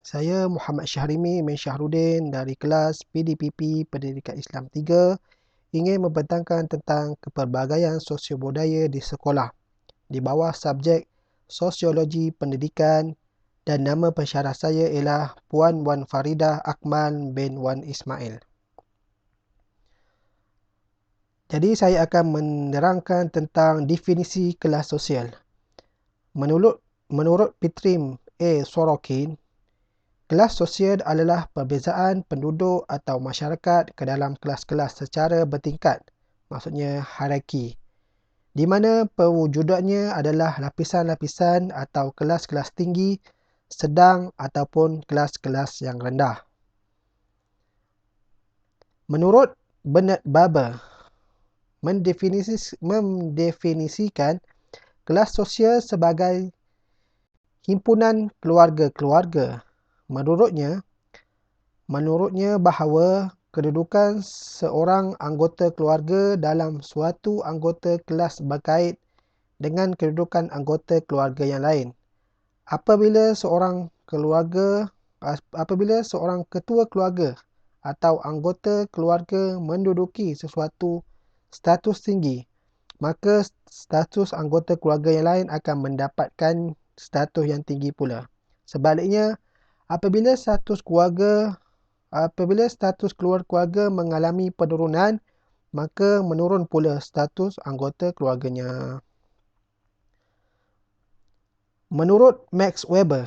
Saya Muhammad Syahrimi bin Syahrudin dari kelas PDPP Pendidikan Islam 3 ingin membentangkan tentang kepelbagaian sosio-budaya di sekolah di bawah subjek Sosiologi Pendidikan dan nama pensyarah saya ialah Puan Wan Faridah Akmal bin Wan Ismail. Jadi saya akan menerangkan tentang definisi kelas sosial. Menurut Pitrim A. Sorokin, kelas sosial adalah perbezaan penduduk atau masyarakat ke dalam kelas-kelas secara bertingkat, maksudnya hierarki, di mana perwujudannya adalah lapisan-lapisan atau kelas-kelas tinggi, sedang ataupun kelas-kelas yang rendah. Menurut Bernard Barber, mendefinisikan kelas sosial sebagai himpunan keluarga-keluarga. Menurutnya bahawa kedudukan seorang anggota keluarga dalam suatu anggota kelas berkait dengan kedudukan anggota keluarga yang lain. Apabila seorang ketua keluarga atau anggota keluarga menduduki sesuatu status tinggi, maka status anggota keluarga yang lain akan mendapatkan status yang tinggi pula. Sebaliknya, apabila status keluarga mengalami penurunan, maka menurun pula status anggota keluarganya. Menurut Max Weber,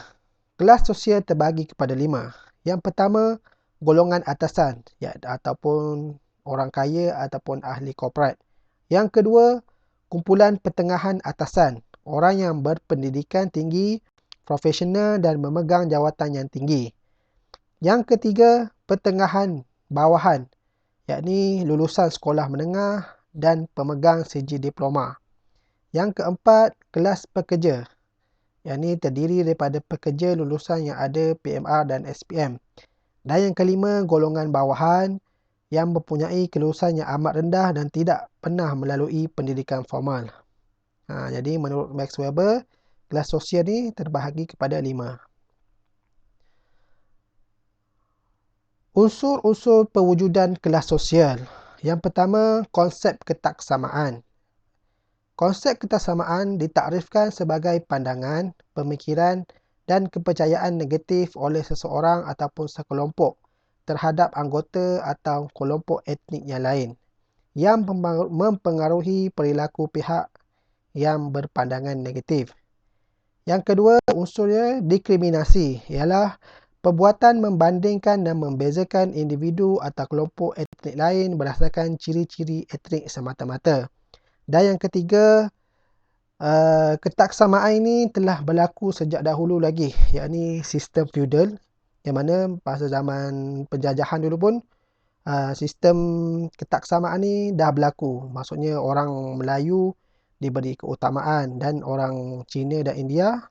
kelas sosial terbagi kepada 5. Yang pertama, golongan atasan ataupun orang kaya ataupun ahli korporat. Yang kedua, kumpulan pertengahan atasan, orang yang berpendidikan tinggi, profesional dan memegang jawatan yang tinggi. Yang ketiga, pertengahan bawahan, yakni lulusan sekolah menengah dan pemegang sijil diploma. Yang keempat, kelas pekerja, yakni terdiri daripada pekerja lulusan yang ada PMR dan SPM. Dan yang kelima, golongan bawahan yang mempunyai kelulusan yang amat rendah dan tidak pernah melalui pendidikan formal. Jadi menurut Max Weber, kelas sosial ni terbahagi kepada 5. Unsur-unsur perwujudan kelas sosial. Yang pertama, konsep ketaksamaan. Konsep ketaksamaan ditakrifkan sebagai pandangan, pemikiran dan kepercayaan negatif oleh seseorang ataupun sekelompok terhadap anggota atau kelompok etnik yang lain yang mempengaruhi perilaku pihak yang berpandangan negatif. Yang kedua, unsurnya diskriminasi ialah perbuatan membandingkan dan membezakan individu atau kelompok etnik lain berdasarkan ciri-ciri etnik semata-mata. Dan yang ketiga, ketaksamaan ini telah berlaku sejak dahulu lagi, yakni sistem feudal, yang mana pada zaman penjajahan dulu pun sistem ketaksamaan ni dah berlaku. Maksudnya orang Melayu diberi keutamaan dan orang Cina dan India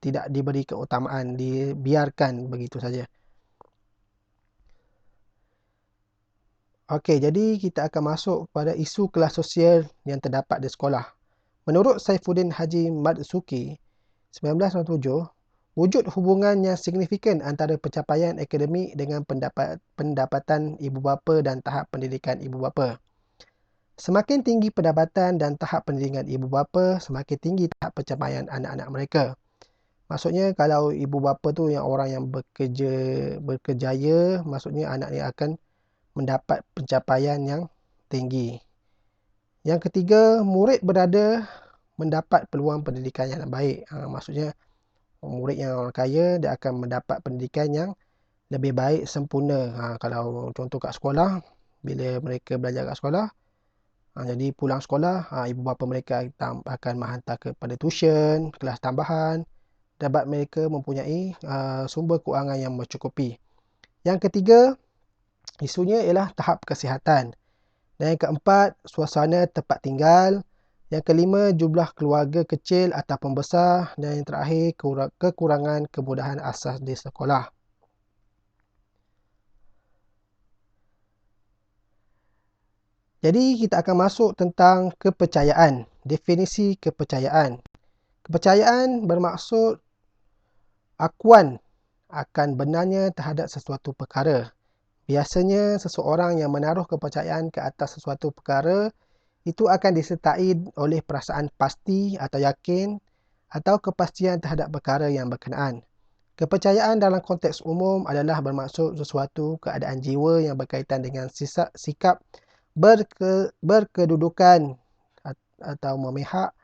tidak diberi keutamaan, dibiarkan begitu saja. Okey, jadi kita akan masuk kepada isu kelas sosial yang terdapat di sekolah. Menurut Saifuddin Haji Matsuki, 1997, wujud hubungan yang signifikan antara pencapaian akademik dengan pendapatan ibu bapa dan tahap pendidikan ibu bapa. Semakin tinggi pendapatan dan tahap pendidikan ibu bapa, semakin tinggi tahap pencapaian anak-anak mereka. Maksudnya kalau ibu bapa tu yang orang yang berkerjaya, maksudnya anaknya akan mendapat pencapaian yang tinggi. Yang ketiga, murid berada mendapat peluang pendidikan yang baik. Maksudnya murid yang orang kaya dia akan mendapat pendidikan yang lebih baik, sempurna. Kalau contoh kat sekolah, bila mereka belajar kat sekolah, jadi pulang sekolah, ibu bapa mereka akan menghantar kepada tuition, kelas tambahan, dapat mereka mempunyai sumber kewangan yang mencukupi. Yang ketiga, isunya ialah tahap kesihatan. Dan yang keempat, suasana tempat tinggal. Yang kelima, jumlah keluarga kecil ataupun besar. Dan yang terakhir, kekurangan kemudahan asas di sekolah. Jadi kita akan masuk tentang kepercayaan. Definisi kepercayaan. Kepercayaan bermaksud pengakuan akan benarnya terhadap sesuatu perkara. Biasanya seseorang yang menaruh kepercayaan ke atas sesuatu perkara itu akan disertai oleh perasaan pasti atau yakin atau kepastian terhadap perkara yang berkenaan. Kepercayaan dalam konteks umum adalah bermaksud sesuatu keadaan jiwa yang berkaitan dengan sikap berkedudukan atau memihak.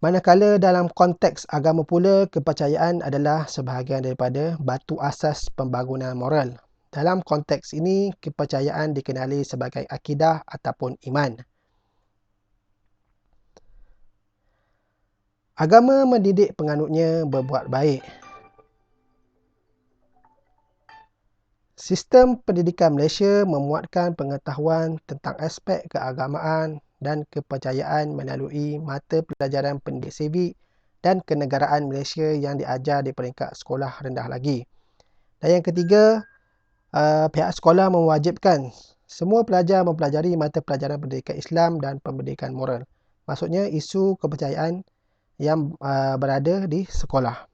Manakala dalam konteks agama pula, kepercayaan adalah sebahagian daripada batu asas pembangunan moral. Dalam konteks ini, kepercayaan dikenali sebagai akidah ataupun iman. Agama mendidik penganutnya berbuat baik. Sistem pendidikan Malaysia memuatkan pengetahuan tentang aspek keagamaan dan kepercayaan melalui mata pelajaran pendidik sivik dan kenegaraan Malaysia yang diajar di peringkat sekolah rendah lagi. Dan yang ketiga, pihak sekolah mewajibkan semua pelajar mempelajari mata pelajaran pendidikan Islam dan pendidikan moral. Maksudnya isu kepercayaan yang berada di sekolah.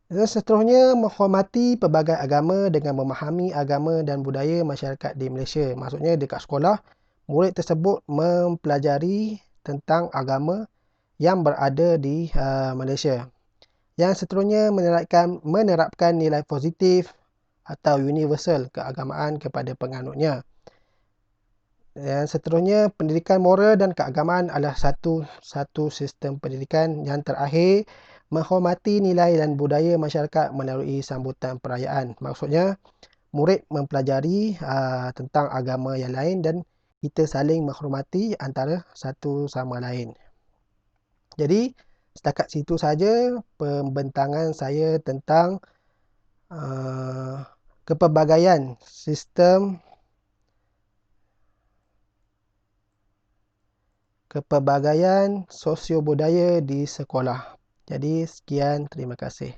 Dan seterusnya, menghormati pelbagai agama dengan memahami agama dan budaya masyarakat di Malaysia. Maksudnya dekat sekolah, murid tersebut mempelajari tentang agama yang berada di Malaysia. Yang seterusnya, menerapkan nilai positif atau universal keagamaan kepada penganutnya. Yang seterusnya, pendidikan moral dan keagamaan adalah satu sistem pendidikan. Yang terakhir, menghormati nilai dan budaya masyarakat melalui sambutan perayaan. Maksudnya, murid mempelajari tentang agama yang lain dan kita saling menghormati antara satu sama lain. Jadi, setakat situ saja pembentangan saya tentang kepelbagaian sistem kepelbagaian sosio-budaya di sekolah. Jadi, sekian, terima kasih.